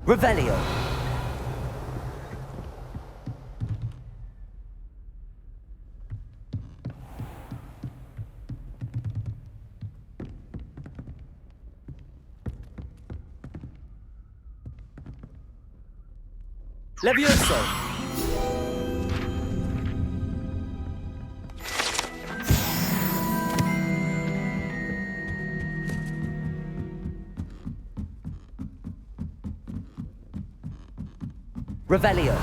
Revelio. Levioso. Revelio.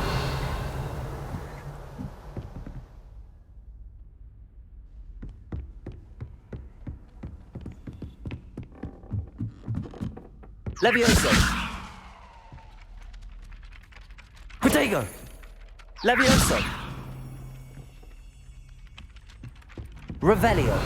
Levioso. Protego. Levioso. Revelio.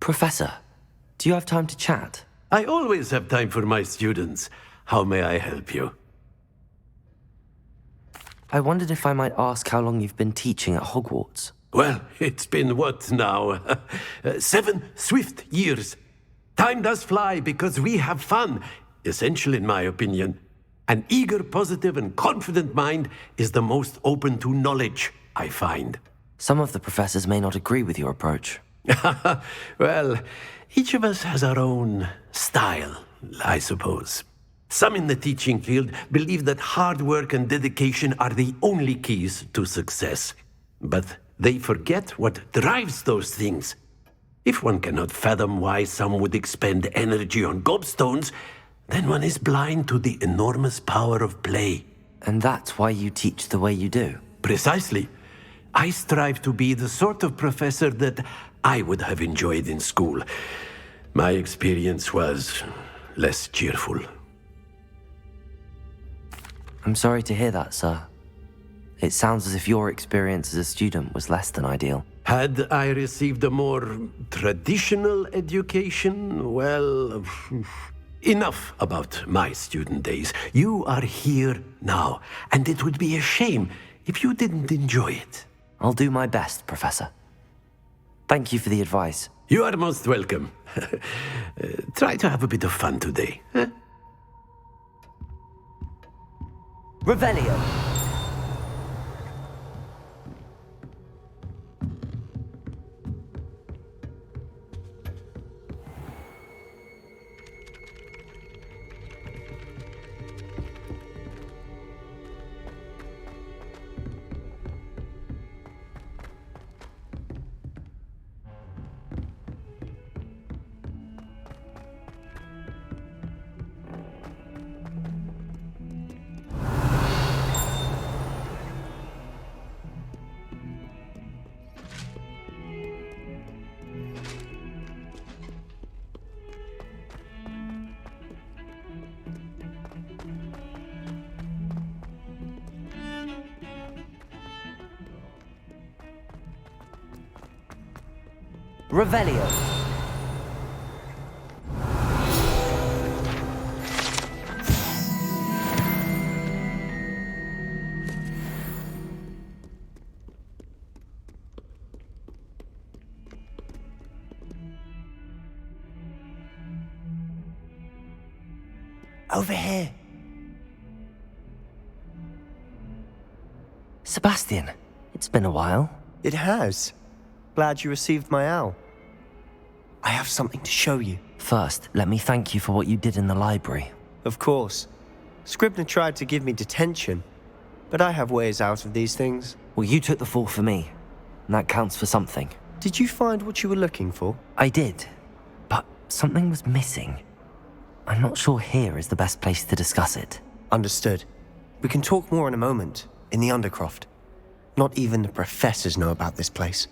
Professor, do you have time to chat? I always have time for my students. How may I help you? I wondered if I might ask how long you've been teaching at Hogwarts. Well, it's been what now? 7 swift years. Time does fly because we have fun. Essential in my opinion. An eager, positive, and confident mind is the most open to knowledge, I find. Some of the professors may not agree with your approach. Well, each of us has our own style, I suppose. Some in the teaching field believe that hard work and dedication are the only keys to success. But they forget what drives those things. If one cannot fathom why some would expend energy on gobstones, then one is blind to the enormous power of play. And that's why you teach the way you do? Precisely. I strive to be the sort of professor that I would have enjoyed in school. My experience was less cheerful. I'm sorry to hear that, sir. It sounds as if your experience as a student was less than ideal. Had I received a more traditional education, well, enough about my student days. You are here now, and it would be a shame if you didn't enjoy it. I'll do my best, Professor. Thank you for the advice. You are most welcome. Try to have a bit of fun today. Huh? Revelio. Revelio. Over here. Sebastian, it's been a while. It has. Glad you received my owl. I have something to show you. First, let me thank you for what you did in the library. Of course. Scribner tried to give me detention, but I have ways out of these things. Well, you took the fall for me, and that counts for something. Did you find what you were looking for? I did, but something was missing. I'm not sure here is the best place to discuss it. Understood. We can talk more in a moment, in the Undercroft. Not even the professors know about this place.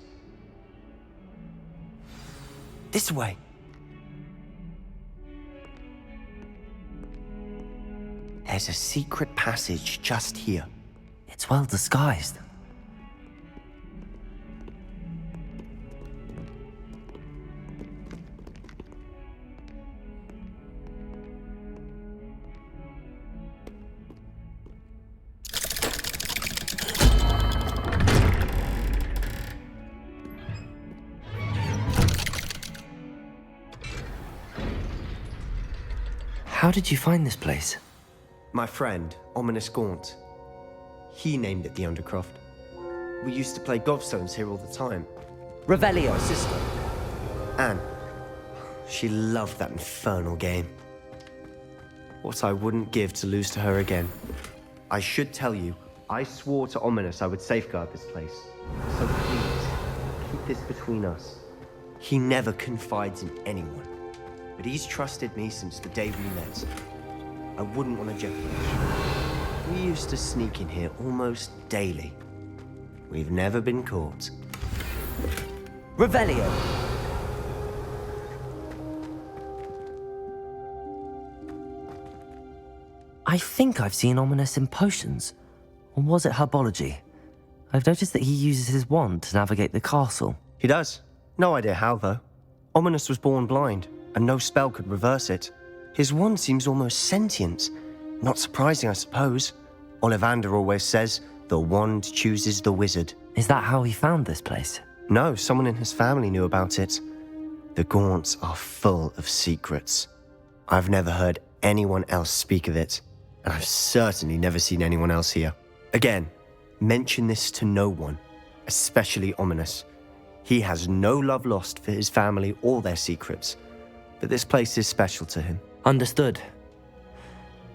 This way. There's a secret passage just here. It's well disguised. How did you find this place? My friend, Ominous Gaunt. He named it the Undercroft. We used to play gobstones here all the time. Revelio. My sister, Anne, she loved that infernal game. What I wouldn't give to lose to her again. I should tell you, I swore to Ominous I would safeguard this place. So please, keep this between us. He never confides in anyone, but he's trusted me since the day we met. I wouldn't want to jeopardize. We used to sneak in here almost daily. We've never been caught. Revelio. I think I've seen Ominous in potions. Or was it herbology? I've noticed that he uses his wand to navigate the castle. He does. No idea how, though. Ominous was born blind, and no spell could reverse it. His wand seems almost sentient. Not surprising, I suppose. Ollivander always says, the wand chooses the wizard. Is that how he found this place? No, someone in his family knew about it. The Gaunts are full of secrets. I've never heard anyone else speak of it, and I've certainly never seen anyone else here. Again, mention this to no one, especially Ominous. He has no love lost for his family or their secrets, but this place is special to him. Understood.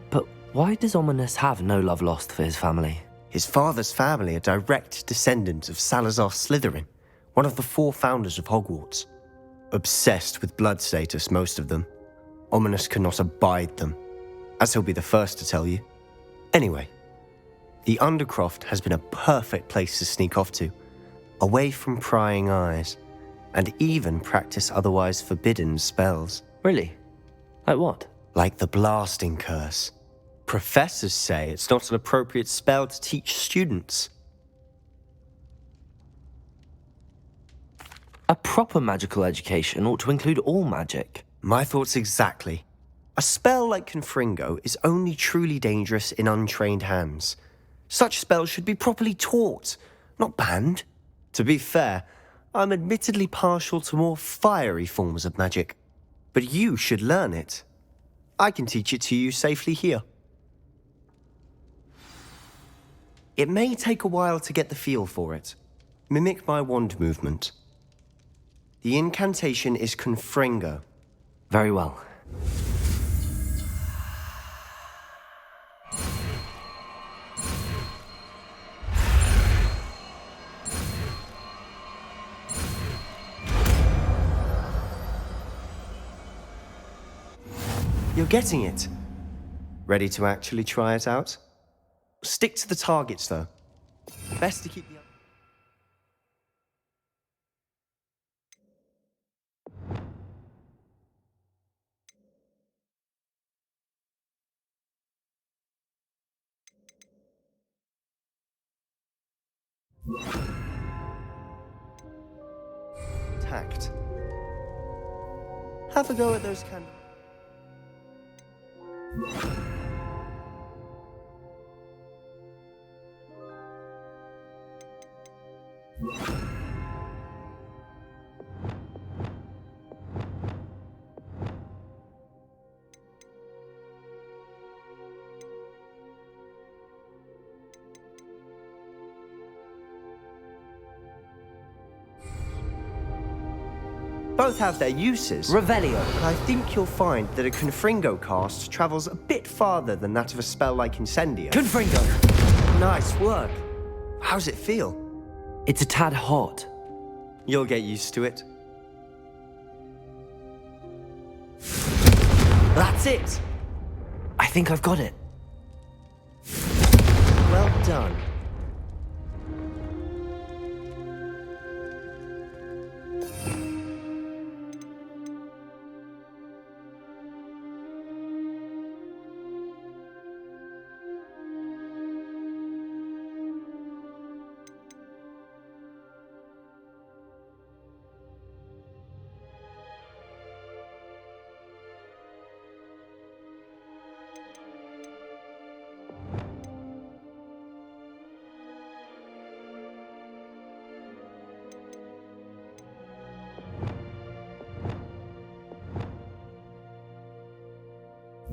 But why does Ominous have no love lost for his family? His father's family are direct descendants of Salazar Slytherin, one of the 4 founders of Hogwarts. Obsessed with blood status, most of them. Ominous cannot abide them, as he'll be the first to tell you. Anyway, the Undercroft has been a perfect place to sneak off to, away from prying eyes, and even practice otherwise forbidden spells. Really? Like what? Like the blasting curse. Professors say it's not an appropriate spell to teach students. A proper magical education ought to include all magic. My thoughts exactly. A spell like Confringo is only truly dangerous in untrained hands. Such spells should be properly taught, not banned. To be fair, I'm admittedly partial to more fiery forms of magic. But you should learn it. I can teach it to you safely here. It may take a while to get the feel for it. Mimic my wand movement. The incantation is Confringo. Very well. You're getting it. Ready to actually try it out? Stick to the targets, though. Best to keep the... Tact. Have a go at those candles. Both have their uses. Revelio. But I think you'll find that a Confringo cast travels a bit farther than that of a spell like Incendio. Confringo. Nice work. How's it feel? It's a tad hot. You'll get used to it. That's it! I think I've got it. Well done.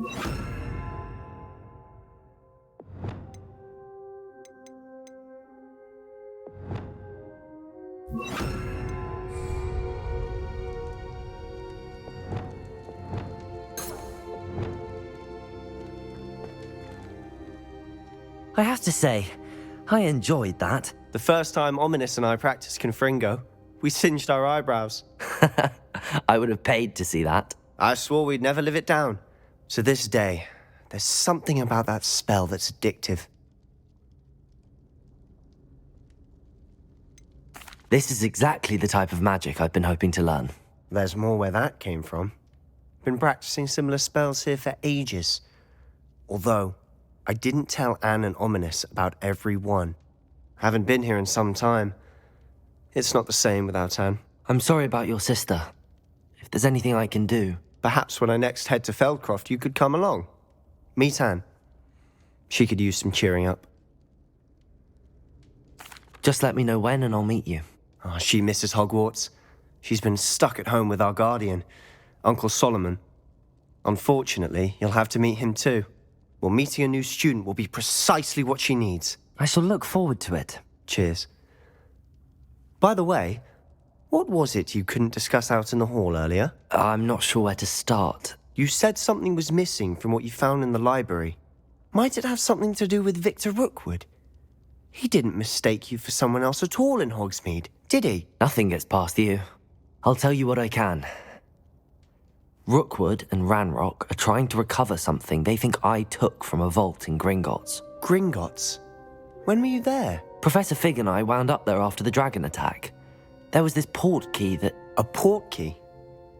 I have to say, I enjoyed that. The first time Ominous and I practiced Confringo, we singed our eyebrows. I would have paid to see that. I swore we'd never live it down. To this day, there's something about that spell that's addictive. This is exactly the type of magic I've been hoping to learn. There's more where that came from. Been practicing similar spells here for ages. Although, I didn't tell Anne and Ominous about every one. Haven't been here in some time. It's not the same without Anne. I'm sorry about your sister. If there's anything I can do... Perhaps when I next head to Feldcroft, you could come along. Meet Anne. She could use some cheering up. Just let me know when and I'll meet you. Oh, she misses Hogwarts. She's been stuck at home with our guardian, Uncle Solomon. Unfortunately, you'll have to meet him too. Well, meeting a new student will be precisely what she needs. I shall look forward to it. Cheers. By the way, what was it you couldn't discuss out in the hall earlier? I'm not sure where to start. You said something was missing from what you found in the library. Might it have something to do with Victor Rookwood? He didn't mistake you for someone else at all in Hogsmeade, did he? Nothing gets past you. I'll tell you what I can. Rookwood and Ranrock are trying to recover something they think I took from a vault in Gringotts. Gringotts? When were you there? Professor Fig and I wound up there after the dragon attack. There was this port key that... A port key?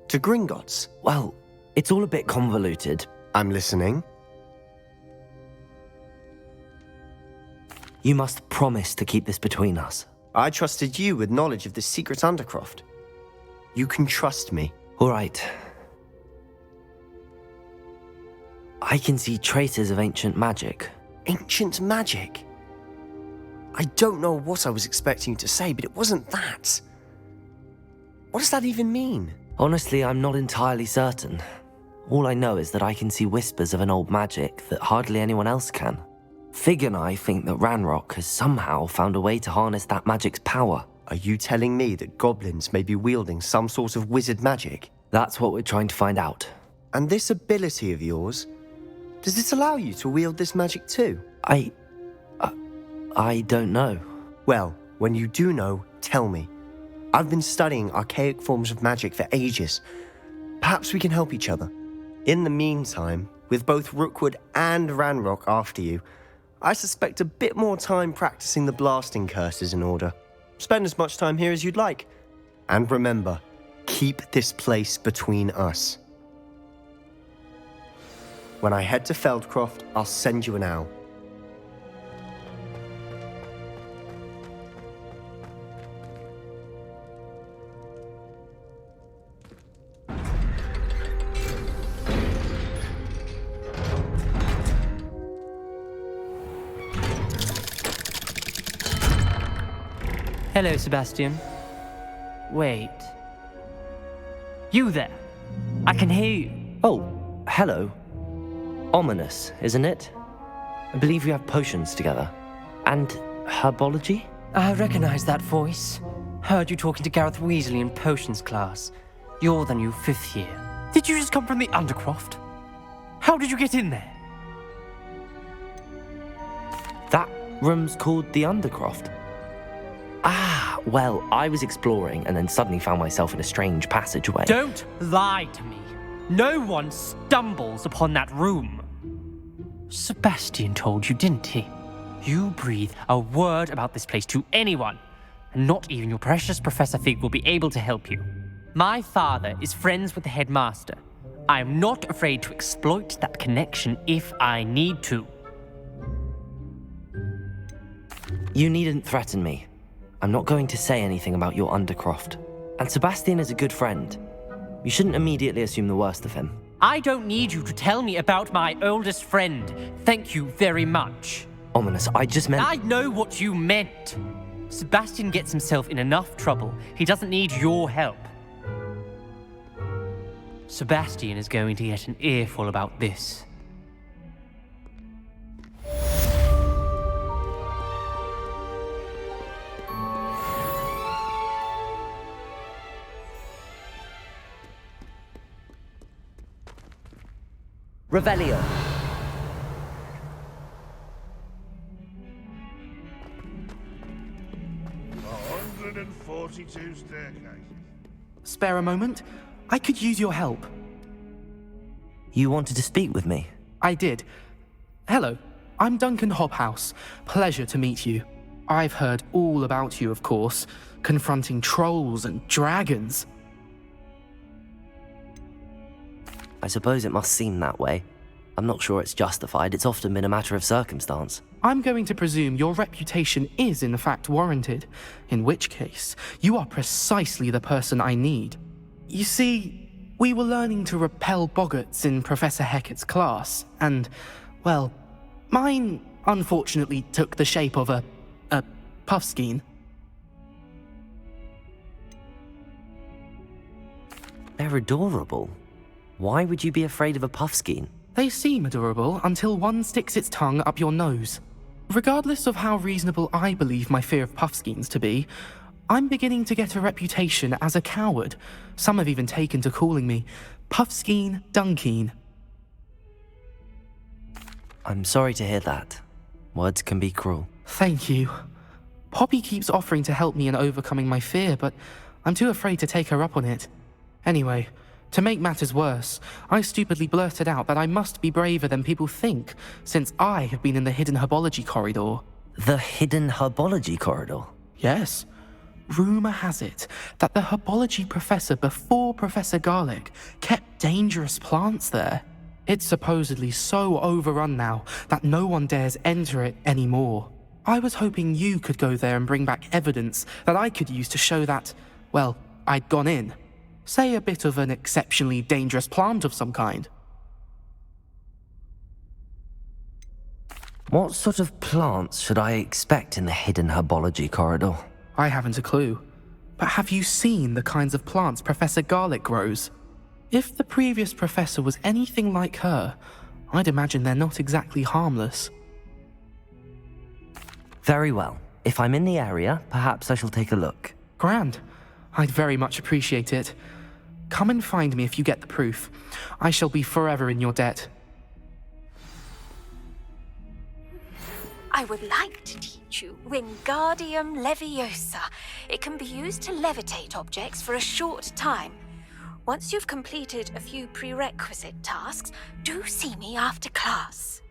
To Gringotts? Well, it's all a bit convoluted. I'm listening. You must promise to keep this between us. I trusted you with knowledge of the secret Undercroft. You can trust me. All right. I can see traces of ancient magic. Ancient magic? I don't know what I was expecting you to say, but it wasn't that. What does that even mean? Honestly, I'm not entirely certain. All I know is that I can see whispers of an old magic that hardly anyone else can. Fig and I think that Ranrock has somehow found a way to harness that magic's power. Are you telling me that goblins may be wielding some sort of wizard magic? That's what we're trying to find out. And this ability of yours, does it allow you to wield this magic too? I don't know. Well, when you do know, tell me. I've been studying archaic forms of magic for ages. Perhaps we can help each other. In the meantime, with both Rookwood and Ranrock after you, I suspect a bit more time practicing the blasting curses in order. Spend as much time here as you'd like. And remember, keep this place between us. When I head to Feldcroft, I'll send you an owl. Hello, Sebastian. Wait. You there? I can hear you. Oh, hello. Ominous, isn't it? I believe we have potions together. And herbology? I recognize that voice. Heard you talking to Gareth Weasley in potions class. You're the new 5th year. Did you just come from the Undercroft? How did you get in there? That room's called the Undercroft. Ah, well, I was exploring and then suddenly found myself in a strange passageway. Don't lie to me. No one stumbles upon that room. Sebastian told you, didn't he? You breathe a word about this place to anyone, and not even your precious Professor Fig will be able to help you. My father is friends with the headmaster. I am not afraid to exploit that connection if I need to. You needn't threaten me. I'm not going to say anything about your Undercroft. And Sebastian is a good friend. You shouldn't immediately assume the worst of him. I don't need you to tell me about my oldest friend. Thank you very much. Ominous, I just meant... I know what you meant. Sebastian gets himself in enough trouble. He doesn't need your help. Sebastian is going to get an earful about this. Revelio. 142 staircases. Spare a moment? I could use your help. You wanted to speak with me? I did. Hello, I'm Duncan Hobhouse. Pleasure to meet you. I've heard all about you, of course, confronting trolls and dragons. I suppose it must seem that way. I'm not sure it's justified. It's often been a matter of circumstance. I'm going to presume your reputation is in fact warranted, in which case, you are precisely the person I need. You see, we were learning to repel boggarts in Professor Hecat's class, and, well, mine unfortunately took the shape of a puffskein. They're adorable. Why would you be afraid of a puffskein? They seem adorable until one sticks its tongue up your nose. Regardless of how reasonable I believe my fear of puffskeins to be, I'm beginning to get a reputation as a coward. Some have even taken to calling me Puffskein Dunkeen. I'm sorry to hear that. Words can be cruel. Thank you. Poppy keeps offering to help me in overcoming my fear, but I'm too afraid to take her up on it. Anyway, to make matters worse, I stupidly blurted out that I must be braver than people think, since I have been in the hidden herbology corridor. The hidden herbology corridor? Yes. Rumour has it that the herbology professor before Professor Garlic kept dangerous plants there. It's supposedly so overrun now that no one dares enter it anymore. I was hoping you could go there and bring back evidence that I could use to show that, well, I'd gone in. Say a bit of an exceptionally dangerous plant of some kind. What sort of plants should I expect in the hidden herbology corridor? I haven't a clue. But have you seen the kinds of plants Professor Garlic grows? If the previous professor was anything like her, I'd imagine they're not exactly harmless. Very well. If I'm in the area, perhaps I shall take a look. Grand. I'd very much appreciate it. Come and find me if you get the proof. I shall be forever in your debt. I would like to teach you Wingardium Leviosa. It can be used to levitate objects for a short time. Once you've completed a few prerequisite tasks, do see me after class.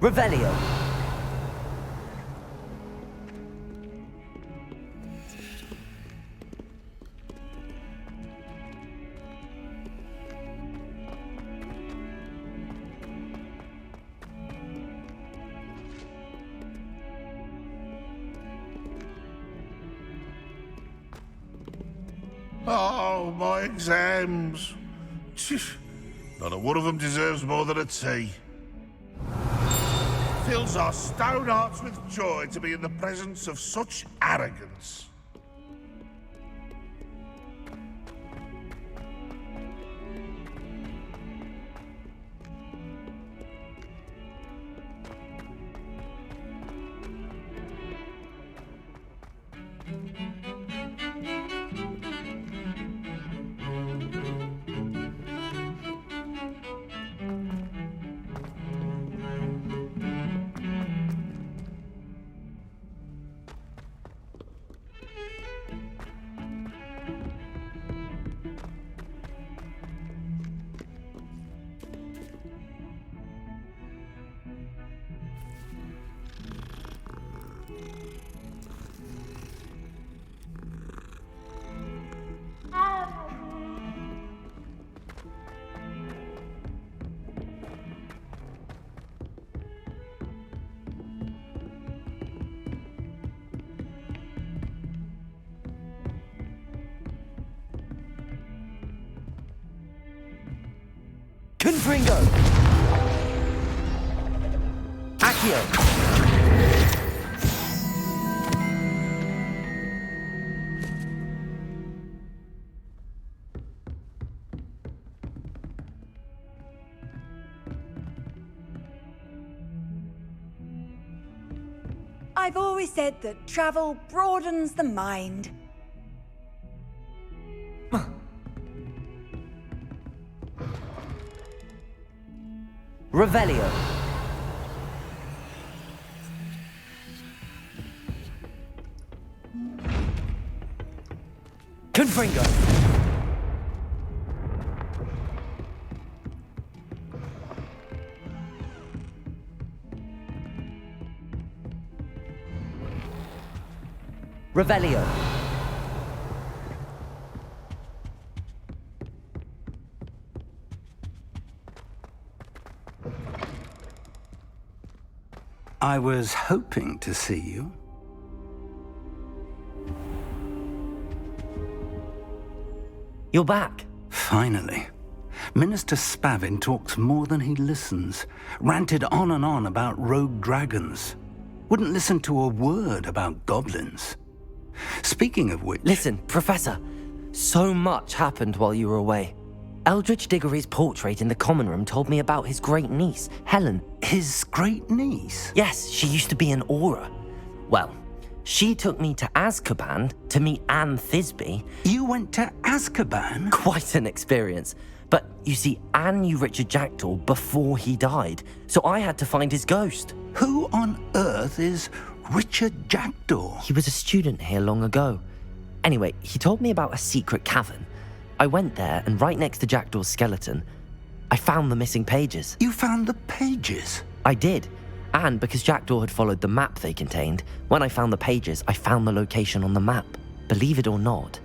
Revelio. Oh, my exams. Not a one of them deserves more than a T. Fills our stone hearts with joy to be in the presence of such arrogance. Confringo! Accio! I've always said that travel broadens the mind. Revelio. Confringo. Revelio. I was hoping to see you. You're back. Finally. Minister Spavin talks more than he listens. Ranted on and on about rogue dragons. Wouldn't listen to a word about goblins. Speaking of which... Listen, Professor. So much happened while you were away. Eldridge Diggory's portrait in the common room told me about his great niece, Helen. His great niece? Yes, she used to be an Aura. Well, she took me to Azkaban to meet Anne Thisbe. You went to Azkaban? Quite an experience. But you see, Anne knew Richard Jackdaw before he died, so I had to find his ghost. Who on earth is Richard Jackdaw? He was a student here long ago. Anyway, he told me about a secret cavern. I went there, and right next to Jackdaw's skeleton, I found the missing pages. You found the pages? I did. And because Jackdaw had followed the map they contained, when I found the pages, I found the location on the map. Believe it or not,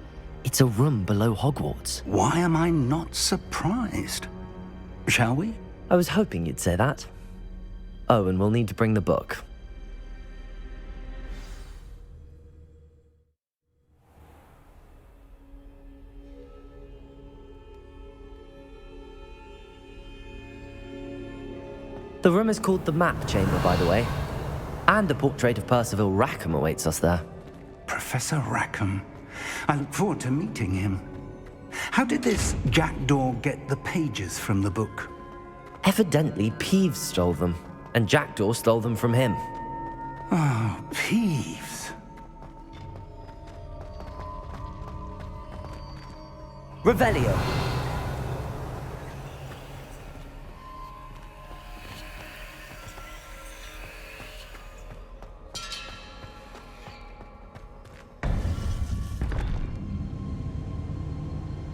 it's a room below Hogwarts. Why am I not surprised? Shall we? I was hoping you'd say that. Oh, and we'll need to bring the book. The room is called the Map Chamber, by the way. And a portrait of Percival Rackham awaits us there. Professor Rackham. I look forward to meeting him. How did this Jackdaw get the pages from the book? Evidently, Peeves stole them, and Jackdaw stole them from him. Oh, Peeves. Revelio.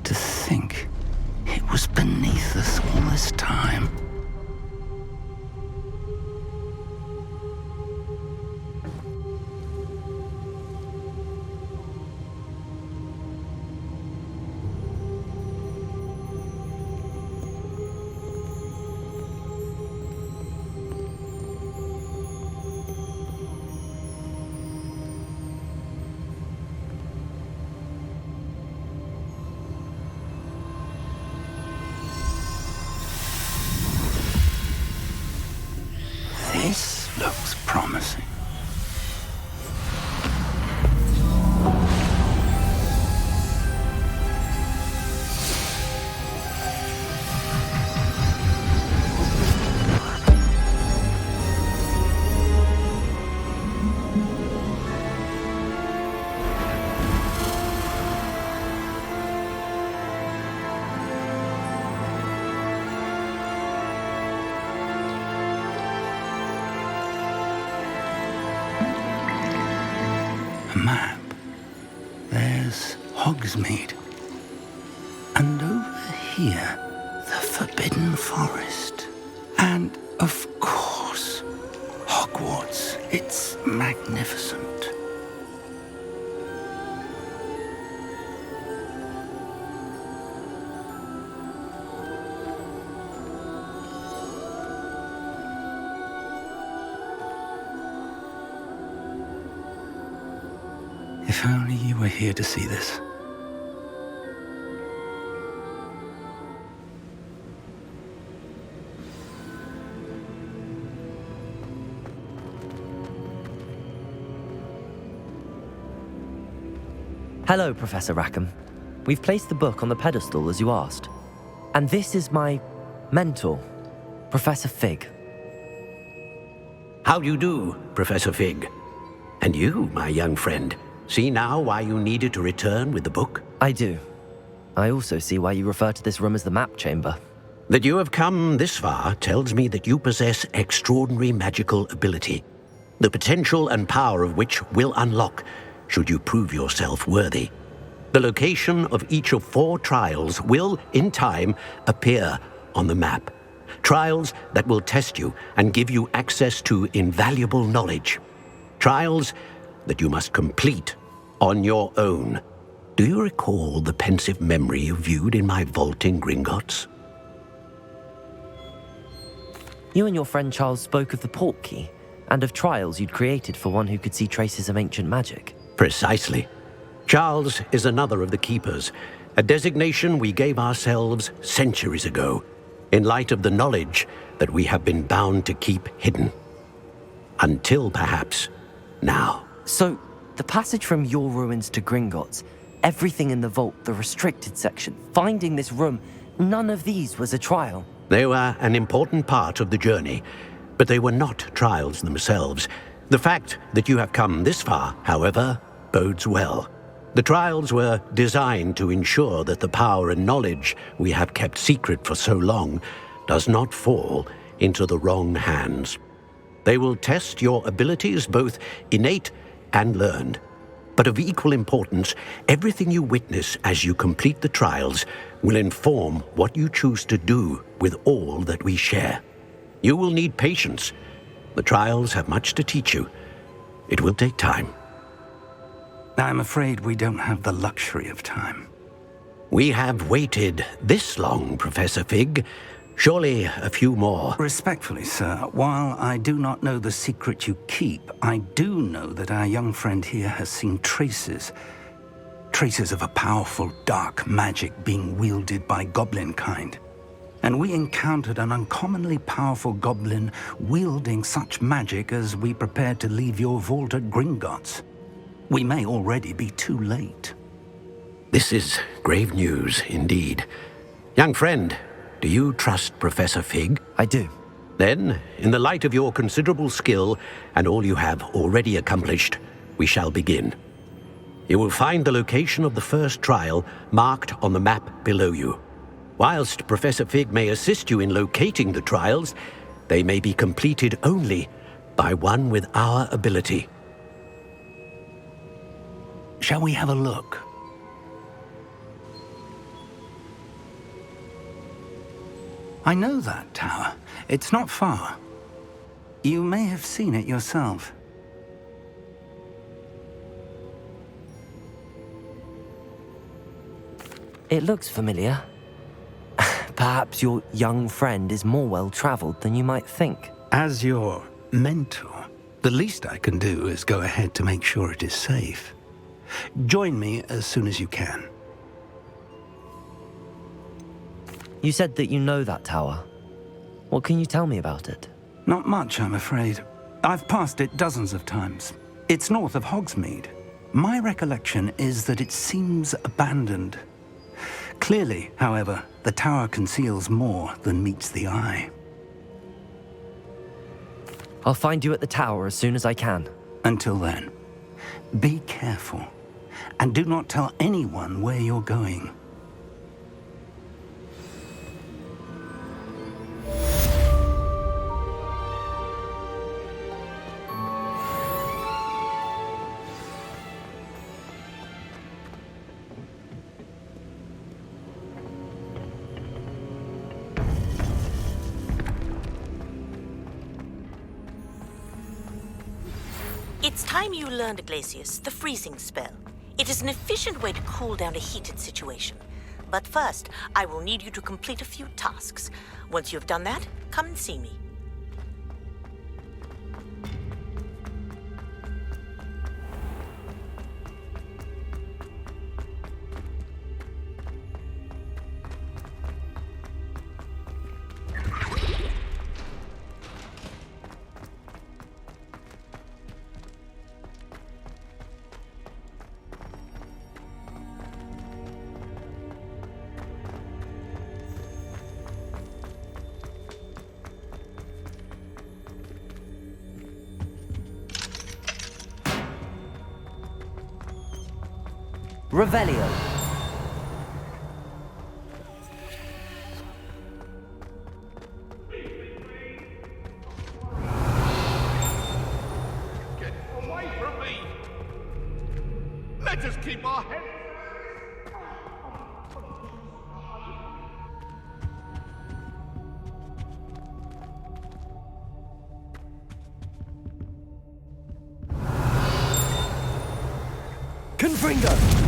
To think it was beneath us all this time. This looks promising. A map. There's Hogsmeade. And over here, the Forbidden Forest. And, of course, Hogwarts. It's magnificent. If only you were here to see this. Hello, Professor Rackham. We've placed the book on the pedestal as you asked. And this is my mentor, Professor Fig. How do you do, Professor Fig? And you, my young friend, see now why you needed to return with the book? I do. I also see why you refer to this room as the map chamber. That you have come this far tells me that you possess extraordinary magical ability, the potential and power of which will unlock should you prove yourself worthy. The location of each of 4 trials will, in time, appear on the map. Trials that will test you and give you access to invaluable knowledge. Trials that you must complete on your own. Do you recall the pensive memory you viewed in my vault in Gringotts? You and your friend Charles spoke of the port key and of trials you'd created for one who could see traces of ancient magic. Precisely. Charles is another of the Keepers, a designation we gave ourselves centuries ago, in light of the knowledge that we have been bound to keep hidden. Until, perhaps, now. So, the passage from your ruins to Gringotts, everything in the vault, the restricted section, finding this room, none of these was a trial. They were an important part of the journey, but they were not trials themselves. The fact that you have come this far, however, bodes well. The trials were designed to ensure that the power and knowledge we have kept secret for so long does not fall into the wrong hands. They will test your abilities, both innate and learned. But of equal importance, everything you witness as you complete the trials will inform what you choose to do with all that we share. You will need patience. The trials have much to teach you. It will take time. I'm afraid we don't have the luxury of time. We have waited this long, Professor Fig. Surely a few more. Respectfully, sir, while I do not know the secret you keep, I do know that our young friend here has seen traces of a powerful dark magic being wielded by goblin kind. And we encountered an uncommonly powerful goblin wielding such magic as we prepared to leave your vault at Gringotts. We may already be too late. This is grave news indeed. Young friend, do you trust Professor Fig? I do. Then, in the light of your considerable skill and all you have already accomplished, we shall begin. You will find the location of the first trial marked on the map below you. Whilst Professor Fig may assist you in locating the trials, they may be completed only by one with our ability. Shall we have a look? I know that tower. It's not far. You may have seen it yourself. It looks familiar. Perhaps your young friend is more well-traveled than you might think. As your mentor, the least I can do is go ahead to make sure it is safe. Join me as soon as you can. You said that you know that tower. What can you tell me about it? Not much, I'm afraid. I've passed it dozens of times. It's north of Hogsmeade. My recollection is that it seems abandoned. Clearly, however, the tower conceals more than meets the eye. I'll find you at the tower as soon as I can. Until then, be careful, and do not tell anyone where you're going. It's time you learned, Glacius, the freezing spell. It is an efficient way to cool down a heated situation. But first, I will need you to complete a few tasks. Once you have done that, come and see me. Revelio. Get away from me! Let us keep our heads. Confringo!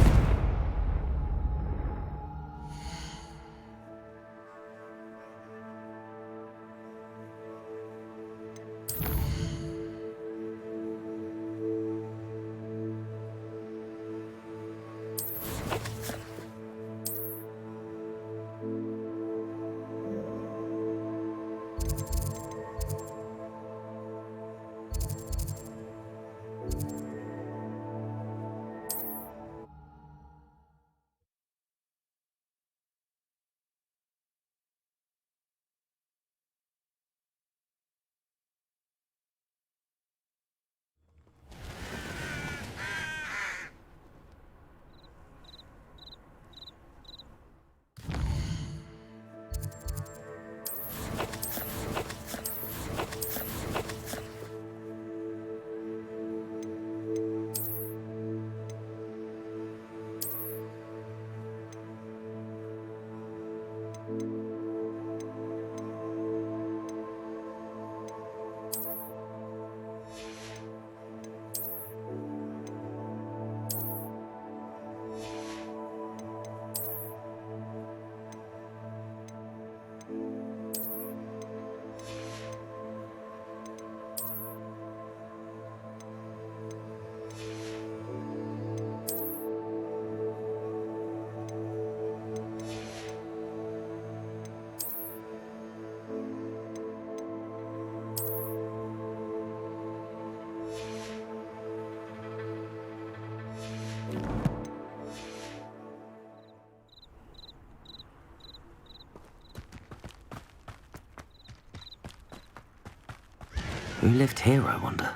Who lived here, I wonder?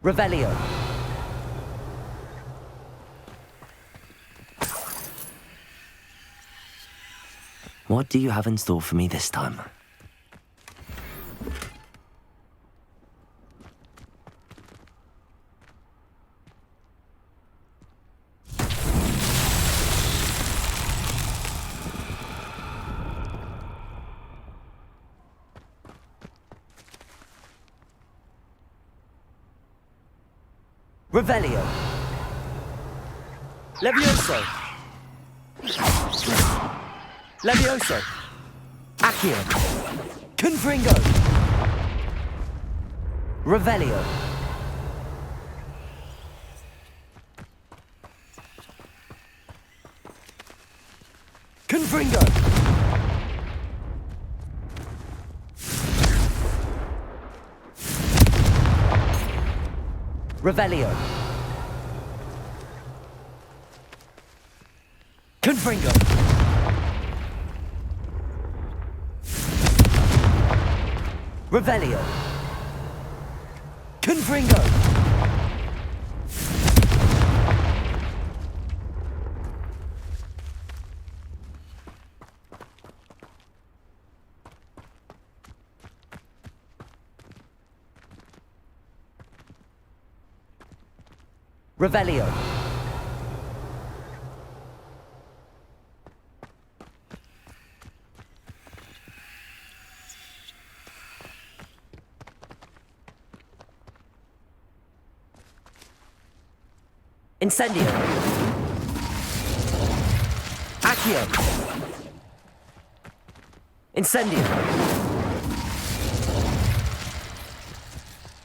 Revelio. What do you have in store for me this time? Revelio. Levioso. Levioso. Accio. Confringo. Revelio. Confringo. Revelio. Confringo. Revelio. Confringo. Revelio. Incendio. Accio. Incendio.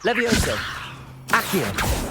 Levioso. Accio.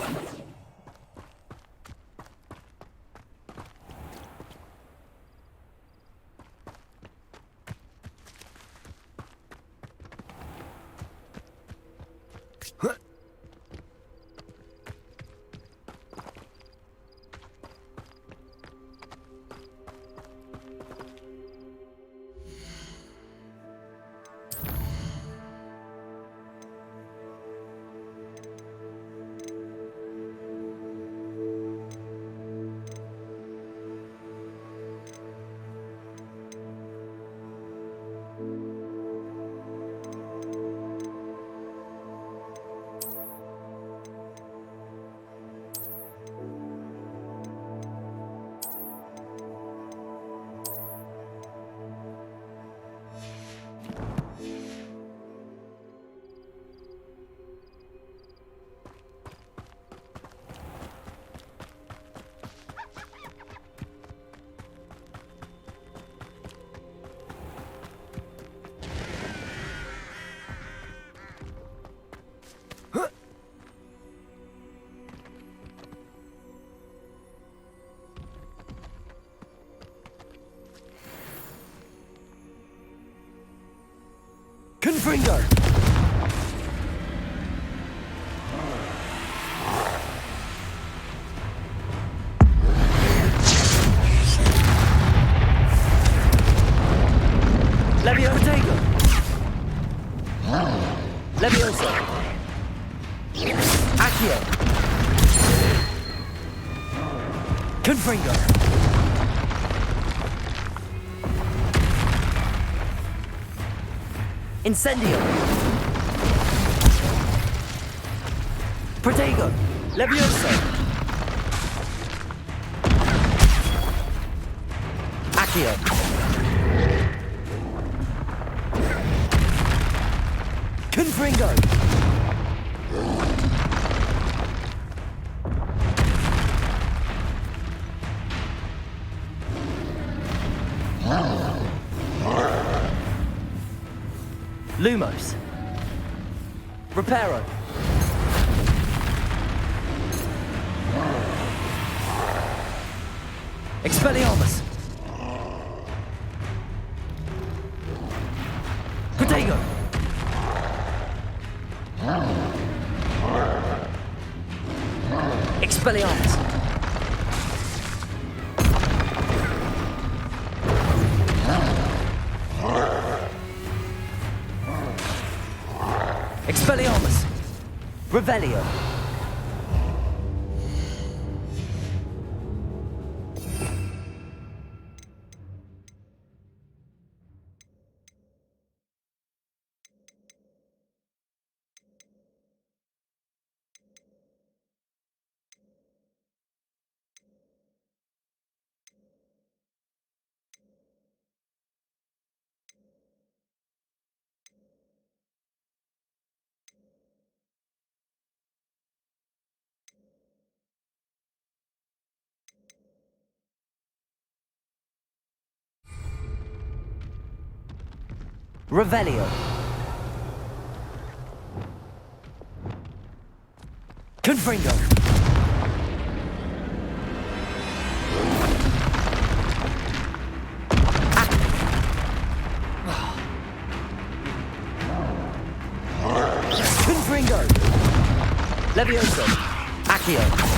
Confringo! Leviosa! Leviosa! Accio! Confringo! Incendio! Protego! Leviosa! Accio! Confringo! Lumos. Reparo. Expelliarmus. Protego. Expelliarmus. Expelliarmus. Revelio. Revelio. Confringo. Confringo. Levioso. Accio.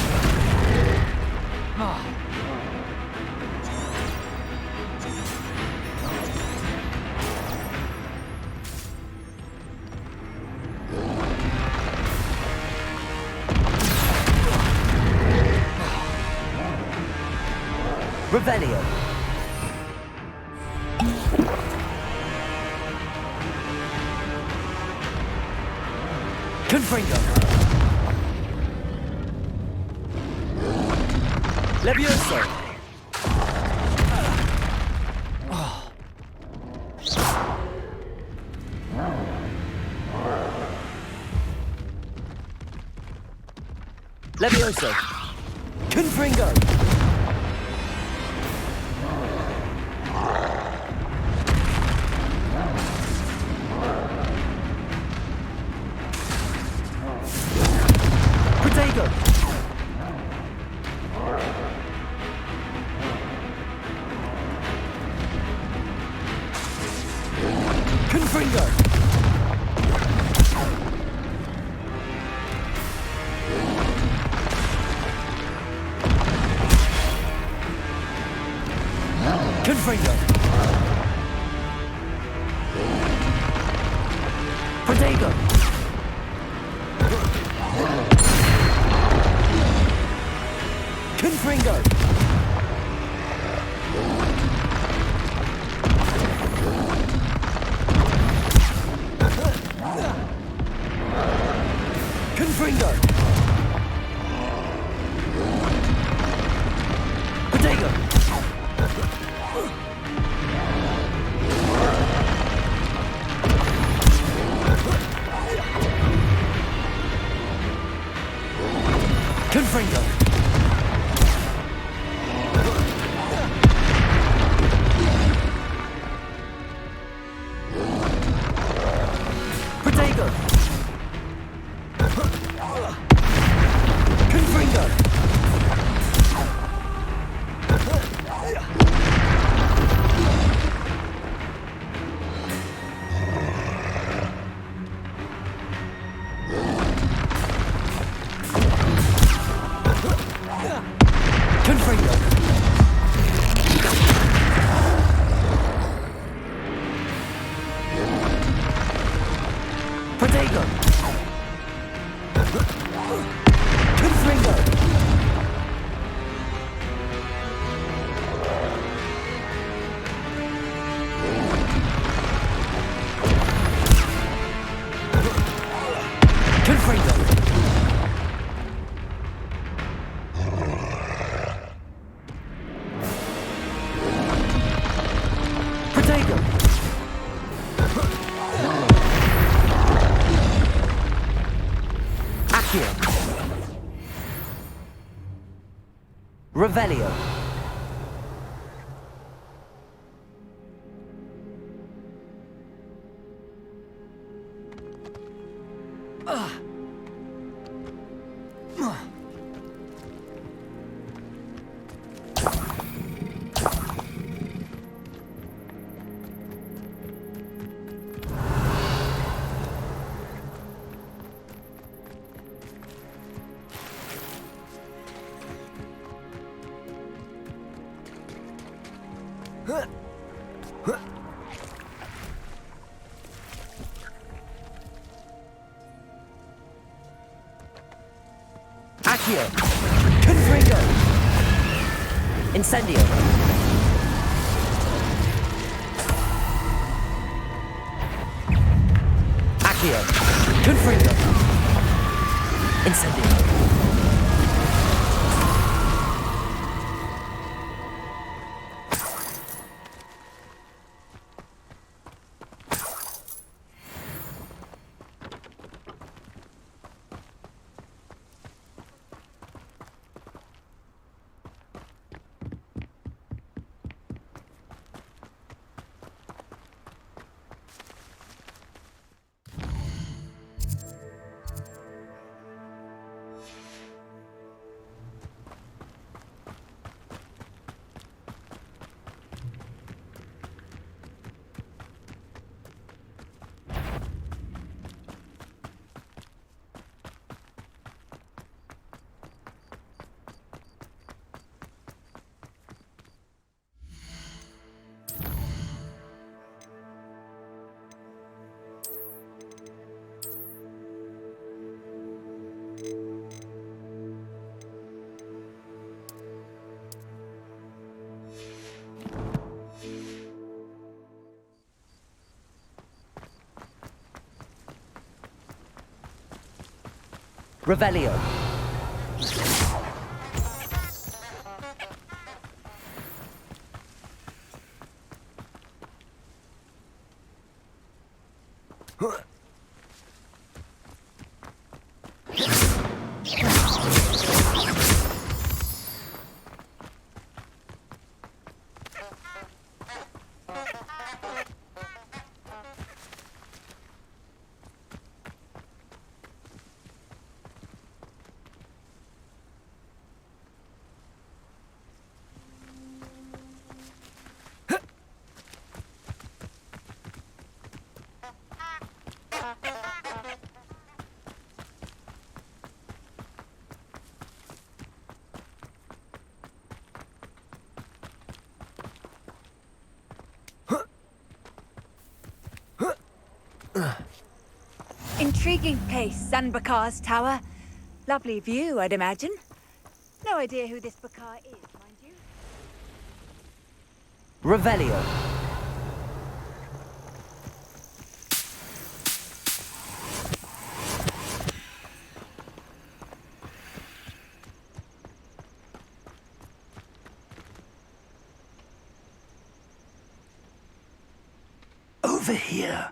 Revelio. Confringo. Levioso. Levioso. Confringo. Protego. Confringo. Confringo. Protego. Confringo. Confringo. Protego. Confringo. Confringo! Protego! Accio! Revelio! Accio! Confringo! Incendio! Accio! Confringo! Incendio! Revelio. Intriguing place, Sanbakar's tower. Lovely view, I'd imagine. No idea who this Bakar is, mind you. Revelio. Over here.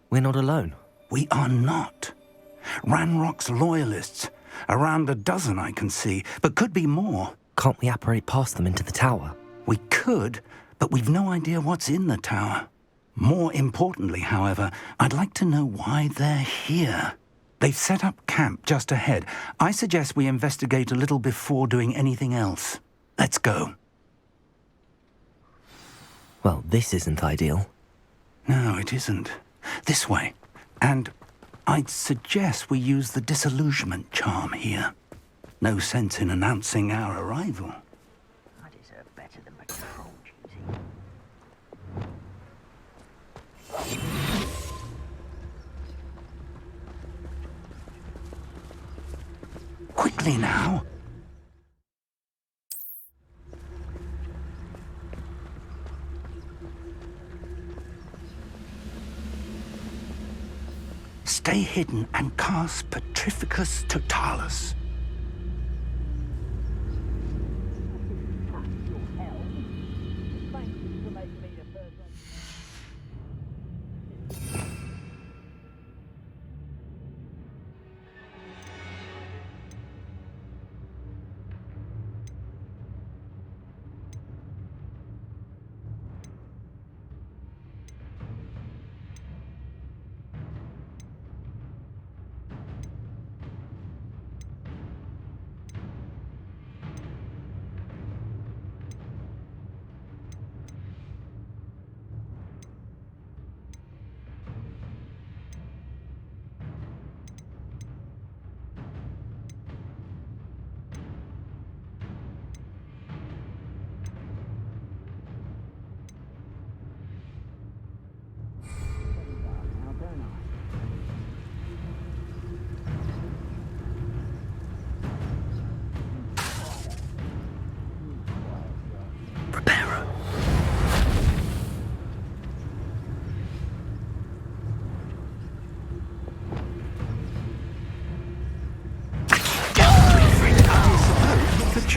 We're not alone. We are not. Ranrock's loyalists. Around a dozen I can see, but could be more. Can't we apparate past them into the tower? We could, but we've no idea what's in the tower. More importantly, however, I'd like to know why they're here. They've set up camp just ahead. I suggest we investigate a little before doing anything else. Let's go. Well, this isn't ideal. No, it isn't. This way. And I'd suggest we use the disillusionment charm here. No sense in announcing our arrival. I deserve better than patrol duty. Quickly now. Stay hidden and cast Petrificus Totalis.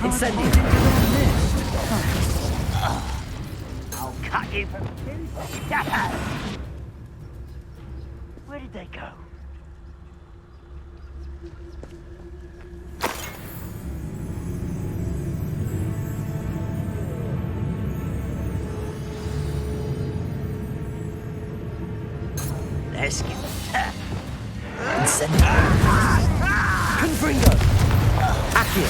Incendio! I'll cut you from two shadows. Where did they go? Let's give them time. Incendio! Confringo! Accio!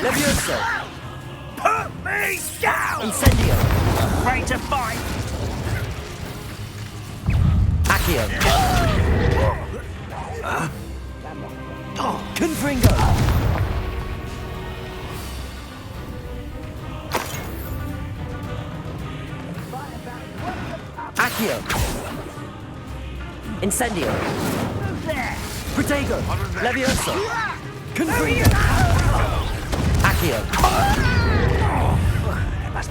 Levioso! Put me down! Incendio! Afraid to fight? Accio! Confringo! Accio! Incendio! Protego! Levioso! Confringo! Accio!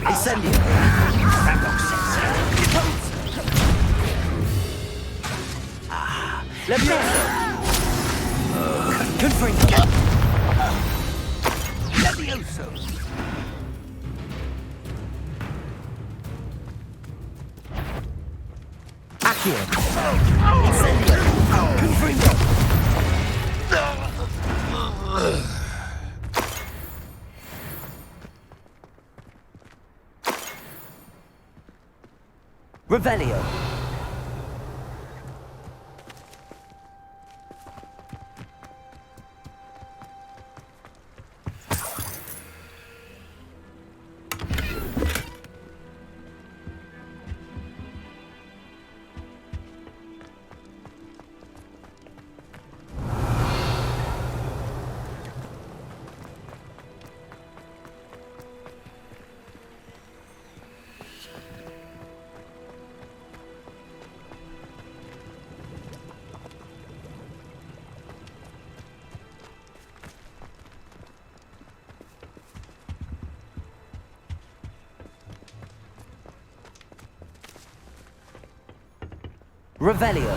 Incendio! Levioso! Confringo! Levioso! Accio! Incendio! Confringo! Revelio! Revelio!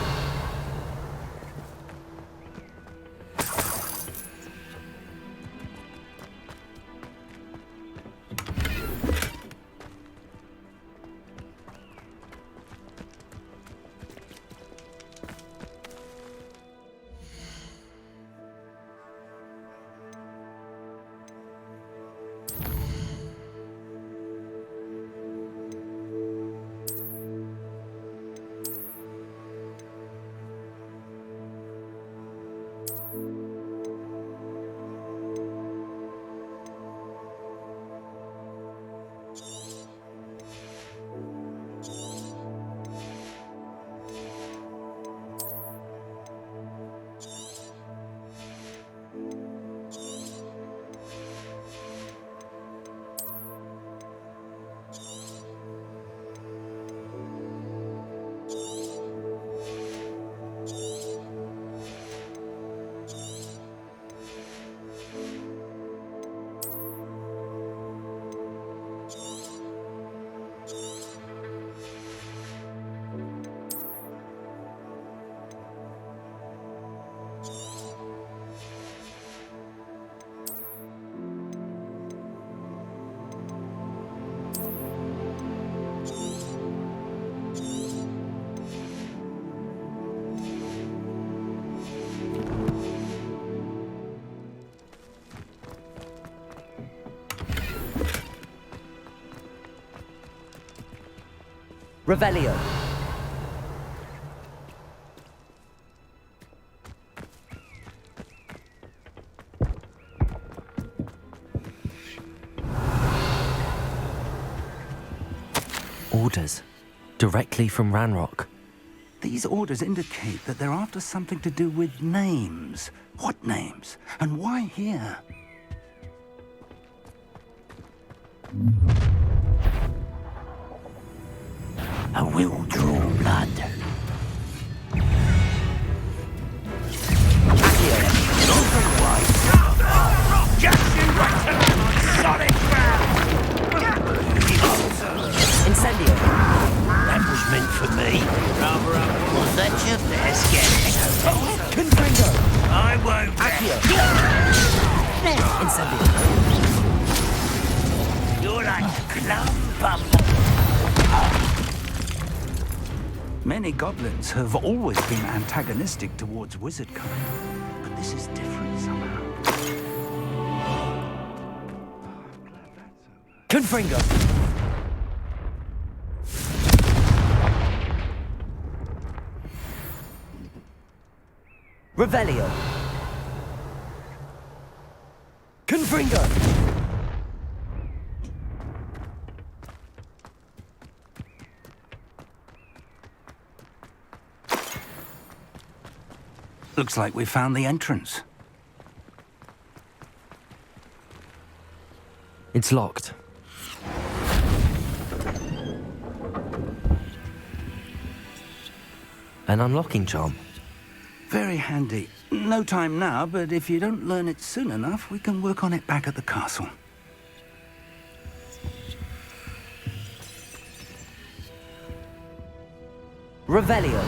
Revelio. Orders. Directly from Ranrock. These orders indicate that they're after something to do with names. What names? And why here? I will draw blood. Incendio. That was meant for me. Rather up. Was that your best guess? Confringo. I won't. Accio. Incendio. You're like a clump. Many goblins have always been antagonistic towards wizard kind, but this is different somehow. Confringo. Revelio. Confringo. Looks like we found the entrance. It's locked. An unlocking charm. Very handy. No time now, but if you don't learn it soon enough, we can work on it back at the castle. Revelio.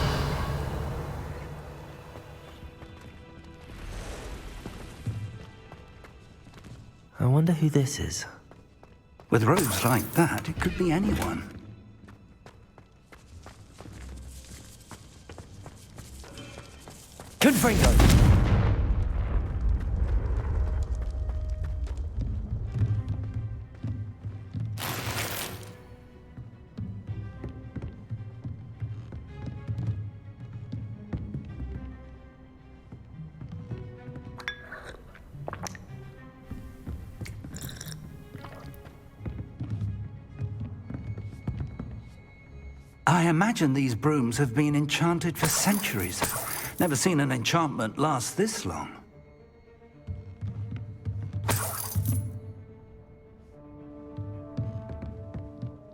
I wonder who this is. With robes like that, it could be anyone. Confringo. I imagine these brooms have been enchanted for centuries. Never seen an enchantment last this long.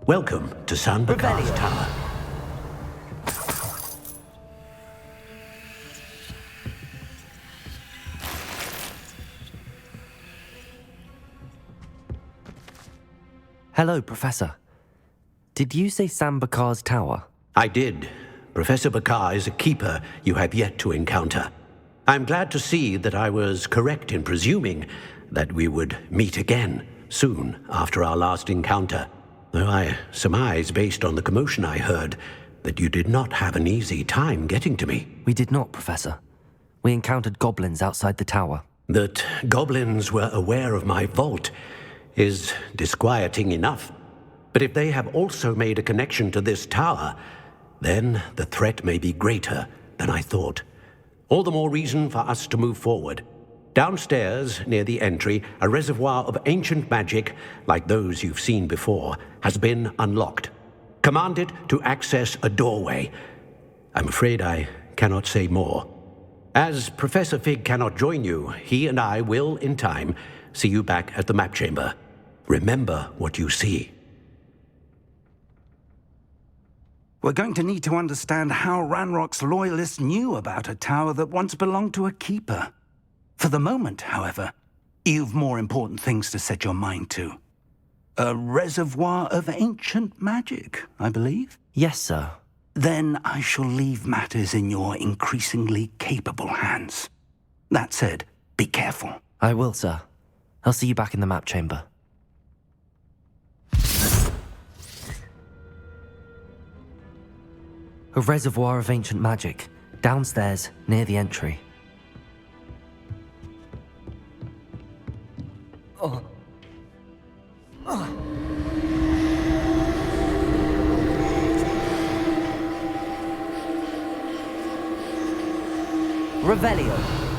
Welcome to Sandbakar's Tower. Hello, Professor. Did you say Sambakar's Tower? I did. Professor Bakar is a keeper you have yet to encounter. I'm glad to see that I was correct in presuming that we would meet again soon after our last encounter. Though I surmise, based on the commotion I heard, that you did not have an easy time getting to me. We did not, Professor. We encountered goblins outside the tower. That goblins were aware of my vault is disquieting enough. But if they have also made a connection to this tower, then the threat may be greater than I thought. All the more reason for us to move forward. Downstairs, near the entry, a reservoir of ancient magic, like those you've seen before, has been unlocked. Command it to access a doorway. I'm afraid I cannot say more. As Professor Fig cannot join you, he and I will, in time, see you back at the map chamber. Remember what you see. We're going to need to understand how Ranrock's loyalists knew about a tower that once belonged to a keeper. For the moment, however, you've more important things to set your mind to. A reservoir of ancient magic, I believe? Yes, sir. Then I shall leave matters in your increasingly capable hands. That said, be careful. I will, sir. I'll see you back in the map chamber. A reservoir of ancient magic, downstairs, near the entry. Revelio.